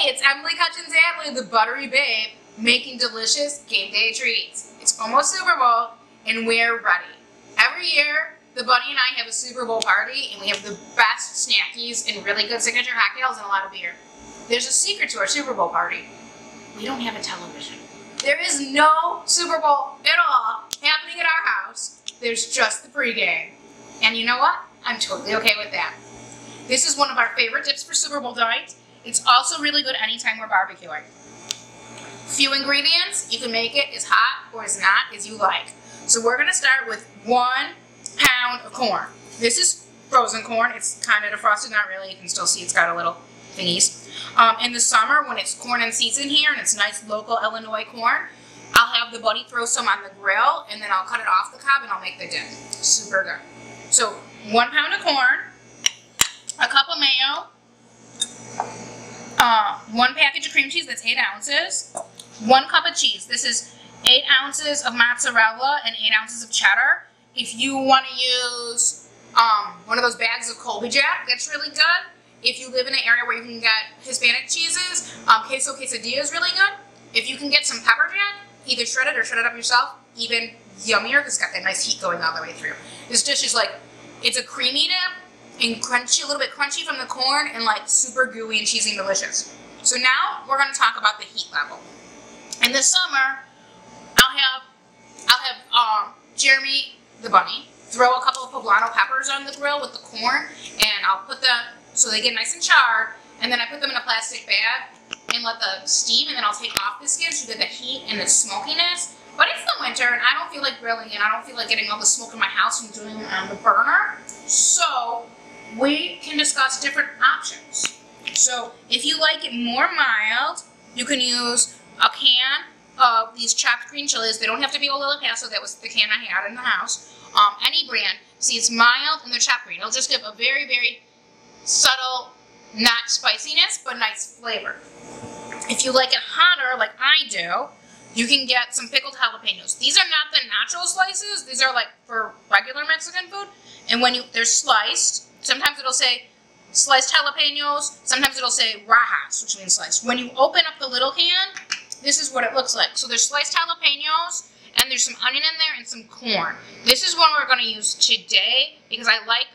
Hey, it's Emily Kutchins Adler, the Buttery Babe, making delicious game day treats. It's almost Super Bowl, and we're ready. Every year, the Bunny and I have a Super Bowl party, and we have the best snackies and really good signature cocktails and a lot of beer. There's a secret to our Super Bowl party. We don't have a television. There is no Super Bowl at all happening at our house. There's just the pregame. And you know what? I'm totally okay with that. This is one of our favorite dips for Super Bowl night. It's also really good anytime we're barbecuing. Few ingredients, you can make it as hot or as not as you like. So we're gonna start with 1 pound of corn. This is frozen corn. It's kind of defrosted, not really. You can still see it's got a little thingies. In the summer, when it's corn in season here and it's nice local Illinois corn, I'll have the Bunny throw some on the grill and then I'll cut it off the cob and I'll make the dip. Super good. So 1 pound of corn, a cup of mayo, 1 package of cream cheese, that's 8 ounces, 1 cup of cheese. This is 8 ounces of mozzarella and 8 ounces of cheddar. If you want to use one of those bags of Colby Jack, that's really good. If you live in an area where you can get Hispanic cheeses, queso quesadilla is really good. If you can get some pepper jack, either shredded or shred it up yourself, even yummier because it's got that nice heat going all the way through. This dish is like, it's a creamy dip and crunchy, a little bit crunchy from the corn and like super gooey and cheesy and delicious. So now we're going to talk about the heat level. In the summer, I'll have Jeremy, the Bunny, throw a couple of poblano peppers on the grill with the corn, and I'll put them so they get nice and charred, and then I put them in a plastic bag and let the steam, and then I'll take off the skin so you get the heat and the smokiness. But it's the winter, and I don't feel like grilling, and I don't feel like getting all the smoke in my house and doing it on the burner. So we can discuss different options. So if you like it more mild, you can use a can of these chopped green chilies. They don't have to be Old Paso. That was the can I had in the house. Any brand. See, it's mild and they're chopped green. It'll just give a very, very subtle, not spiciness, but nice flavor. If you like it hotter, like I do, you can get some pickled jalapenos. These are not the nacho slices. These are like for regular Mexican food. And when they're sliced, sometimes it'll say sliced jalapenos. Sometimes it'll say rajas, which means sliced. When you open up the little can, this is what it looks like. So there's sliced jalapenos, and there's some onion in there and some corn. This is one we're going to use today because I like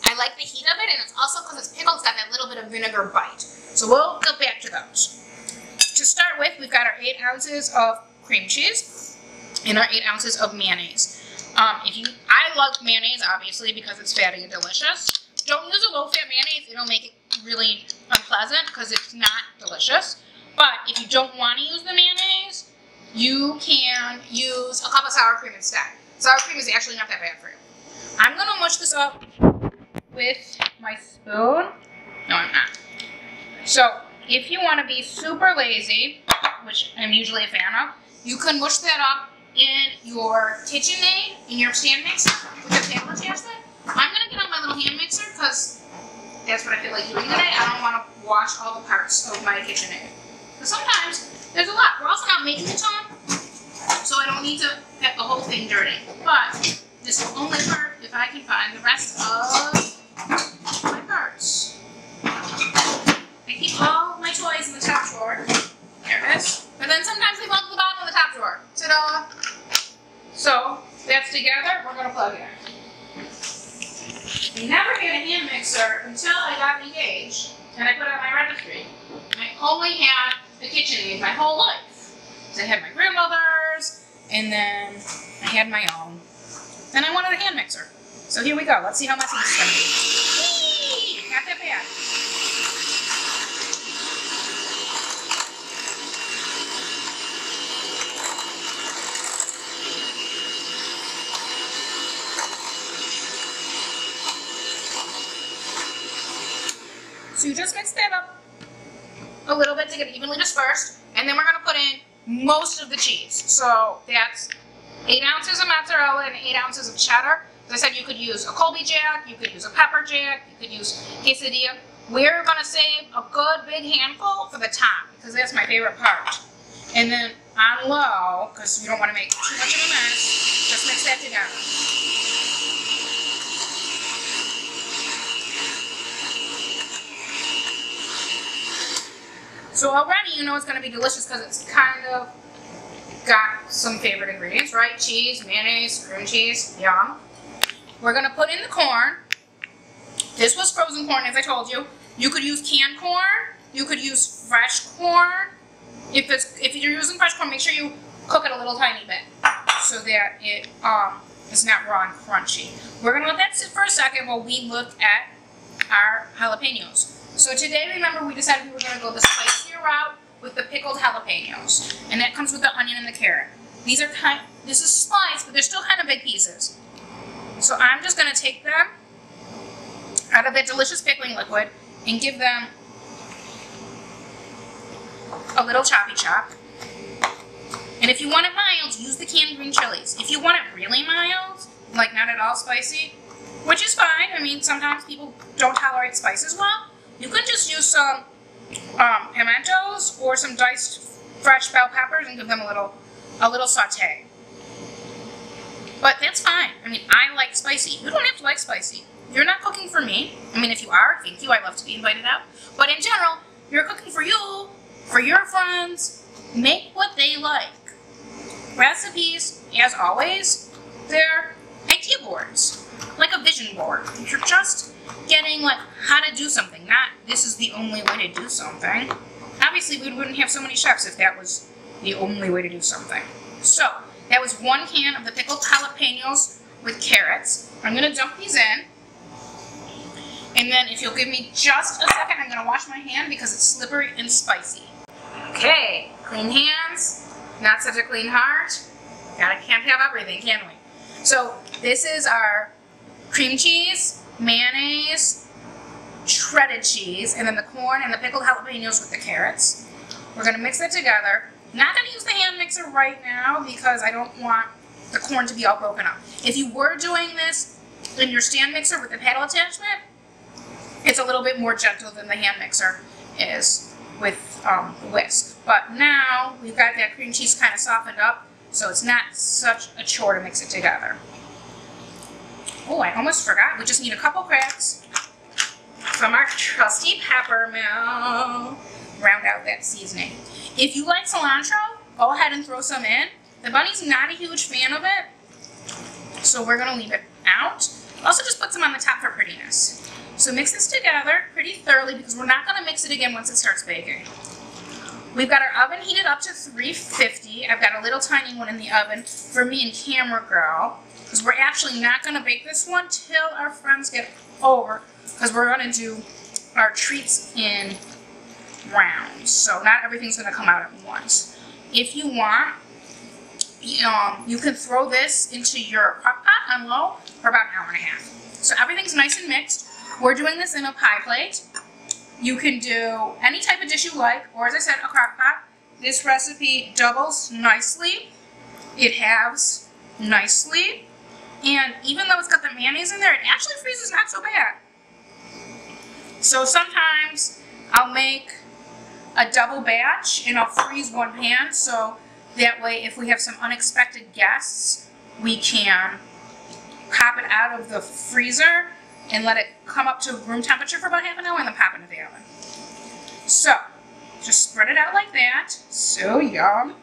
the heat of it, and it's also because it's pickled, it's got that little bit of vinegar bite. So we'll go back to those. To start with, we've got our 8 ounces of cream cheese and our 8 ounces of mayonnaise. I love mayonnaise, obviously, because it's fatty and delicious. Don't use a low-fat mayonnaise. It'll make it really unpleasant because it's not delicious. But if you don't want to use the mayonnaise, you can use a cup of sour cream instead. Sour cream is actually not that bad for you. I'm going to mush this up with my spoon. No, I'm not. So if you want to be super lazy, which I'm usually a fan of, you can mush that up in your KitchenAid, in your stand mixer, with your table attachment. I'm going to get on my little hand mixer because that's what I feel like doing today. I don't want to wash all the parts of my KitchenAid. But sometimes there's a lot. We're also not making a ton, so I don't need to get the whole thing dirty. But this will only work if I can find the rest of my parts. I keep all my toys in the top drawer. There it is. But then sometimes they fall to the bottom of the top drawer. Ta-da! So that's together. We're going to plug it in. I never had a hand mixer until I got engaged and I put it on my registry. I only had the KitchenAid my whole life. So I had my grandmother's, and then I had my own. Then I wanted a hand mixer. So here we go. Let's see how messy this is going to be. Whee! Not that bad. So you just mix that up a little bit to get it evenly dispersed, and then we're going to put in most of the cheese. So that's 8 ounces of mozzarella and 8 ounces of cheddar. As I said, you could use a Colby Jack, you could use a pepper jack, you could use quesadilla. We're going to save a good big handful for the top, because that's my favorite part. And then on low, because you don't want to make too much of a mess, just mix that together. So already you know it's going to be delicious because it's kind of got some favorite ingredients, right? Cheese, mayonnaise, cream cheese, yum. We're going to put in the corn. This was frozen corn, as I told you. You could use canned corn. You could use fresh corn. If you're using fresh corn, make sure you cook it a little tiny bit so that it is not raw and crunchy. We're going to let that sit for a second while we look at our jalapenos. So today, remember, we decided we were going to go the spicier route with the pickled jalapenos. And that comes with the onion and the carrot. This is sliced, but they're still kind of big pieces. So I'm just going to take them out of that delicious pickling liquid and give them a little choppy chop. And if you want it mild, use the canned green chilies. If you want it really mild, like not at all spicy, which is fine. I mean, sometimes people don't tolerate spices well. You can just use some pimentos or some diced fresh bell peppers and give them a little saute. But that's fine. I mean, I like spicy. You don't have to like spicy. You're not cooking for me. I mean, if you are, thank you. I love to be invited out. But in general, you're cooking for you, for your friends. Make what they like. Recipes, as always, they're idea boards, like a vision board. You're just getting like how to do something, not this is the only way to do something. Obviously, we wouldn't have so many chefs if that was the only way to do something. So, that was 1 can of the pickled jalapenos with carrots. I'm going to dump these in. And then if you'll give me just a second, I'm going to wash my hand because it's slippery and spicy. Okay, clean hands, not such a clean heart. Can't have everything, can we? So this is our cream cheese, mayonnaise, shredded cheese, and then the corn and the pickled jalapenos with the carrots. We're going to mix it together. Not going to use the hand mixer right now because I don't want the corn to be all broken up. If you were doing this in your stand mixer with the paddle attachment, it's a little bit more gentle than the hand mixer is with the whisk. But now we've got that cream cheese kind of softened up, so it's not such a chore to mix it together. Oh, I almost forgot. We just need a couple cracks from our trusty pepper mill. Round out that seasoning. If you like cilantro, go ahead and throw some in. The bunny's not a huge fan of it, so we're going to leave it out. Also just put some on the top for prettiness. So mix this together pretty thoroughly because we're not going to mix it again once it starts baking. We've got our oven heated up to 350. I've got a little tiny one in the oven for me and Camera Girl because we're actually not going to bake this one till our friends get over because we're going to do our treats in rounds. So not everything's going to come out at once. If you want, you can throw this into your crock pot on low for about an hour and a half. So everything's nice and mixed. We're doing this in a pie plate. You can do any type of dish you like, or as I said, a crock pot. This recipe doubles nicely. It halves nicely. And even though it's got the mayonnaise in there, it actually freezes not so bad. So sometimes I'll make a double batch and I'll freeze 1 pan so that way if we have some unexpected guests, we can pop it out of the freezer and let it come up to room temperature for about half an hour and then pop it into the oven. So, just spread it out like that. So yum.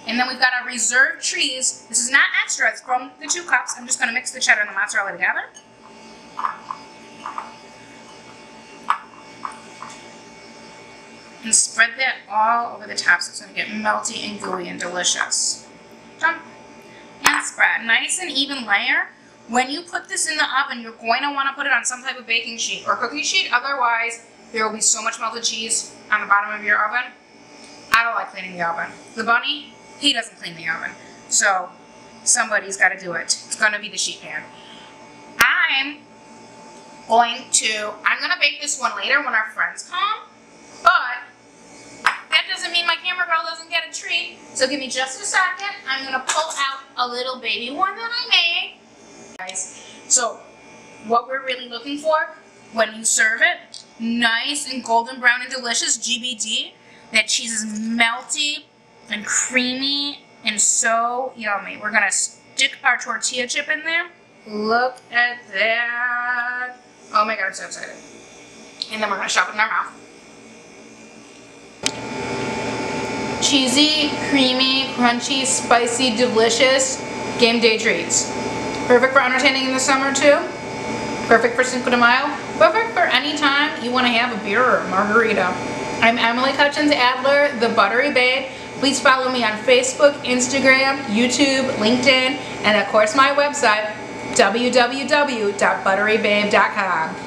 And then we've got our reserved cheese. This is not extra, it's from the 2 cups. I'm just going to mix the cheddar and the mozzarella together. And spread that all over the top so it's going to get melty and gooey and delicious. Dump and spread. Nice and even layer. When you put this in the oven, you're going to want to put it on some type of baking sheet or cookie sheet. Otherwise, there will be so much melted cheese on the bottom of your oven. I don't like cleaning the oven. The bunny, he doesn't clean the oven. So somebody's got to do it. It's going to be the sheet pan. I'm going to bake this one later when our friends come. But that doesn't mean my camera girl doesn't get a treat. So give me just a second. I'm going to pull out a little baby one that I made. Guys, so what we're really looking for when you serve it, nice and golden brown and delicious, GBD. That cheese is melty and creamy and so yummy. We're going to stick our tortilla chip in there. Look at that. Oh my god, I'm so excited. And then we're going to shove it in our mouth. Cheesy, creamy, crunchy, spicy, delicious game day treats. Perfect for entertaining in the summer too. Perfect for Cinco de Mayo. Perfect for any time you want to have a beer or a margarita. I'm Emily Kutchins Adler, the Buttery Babe. Please follow me on Facebook, Instagram, YouTube, LinkedIn, and of course my website, www.butterybabe.com.